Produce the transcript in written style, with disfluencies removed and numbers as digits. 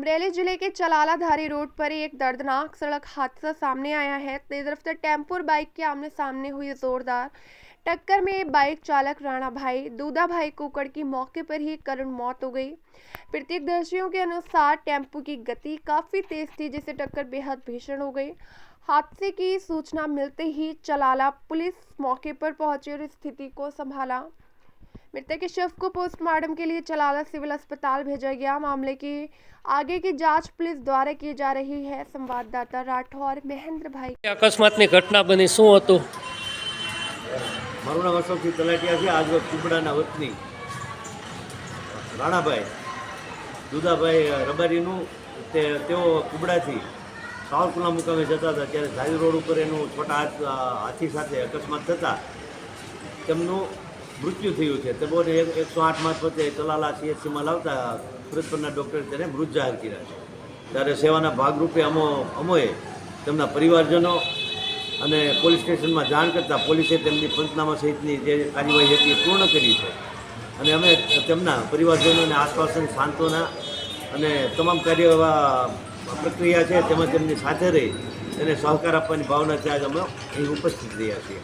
अमरेली जिले के चलालाधारी रोड पर एक दर्दनाक सड़क हादसा सामने आया है। तेज रफ्तार टेम्पो और बाइक के आमने सामने हुई जोरदार टक्कर में बाइक चालक राणा भाई दूधा भाई कुकड़ की मौके पर ही करुण मौत हो गई। प्रत्यक्षदर्शियों के अनुसार टेम्पो की गति काफी तेज थी, जिससे टक्कर बेहद भीषण हो गई। हादसे की सूचना मिलते ही चलाला पुलिस मौके पर पहुंची और स्थिति को संभाला। मृतक के शव को पोस्टमार्टम के लिए चलाला सिविल अस्पताल भेजा गया। मामले की आगे की जांच पुलिस द्वारा की जा रही है। संवाददाता राठौर महेंद्र भाई। અકસ્માતની ઘટના બની શું હતું? મારું નામ અશોકસિંહ તલાટીયા છે। આજ રોજ કુબડાના વતની રાણાભાઈ દુધાભાઈ રબારીનું તેઓ કુબડાથી સાવરકુંડલા મુકામે જતા હતા ત્યારે ધારી રોડ ઉપર એનું છોટા હાથી સાથે અકસ્માત થતાં તેમનું મૃત્યુ થયું છે। તેઓને 108 મારફતે તલાલા CHCમાં લાવતા ફરજ પરના ડૉક્ટરે તેને મૃત જાહેર કર્યા છે। ત્યારે સેવાના ભાગરૂપે અમોએ તેમના પરિવારજનો અને પોલીસ સ્ટેશનમાં જાણ કરતાં પોલીસે તેમની પંચનામા સહિતની જે કાર્યવાહી હતી એ પૂર્ણ કરી છે અને અમે તેમના પરિવારજનોને આશ્વાસન, સાંત્વના અને તમામ પ્રક્રિયા છે તેમાં તેમની સાથે રહી તેને સહકાર આપવાની ભાવનાથી આજ અમે અહીં ઉપસ્થિત રહ્યા છીએ।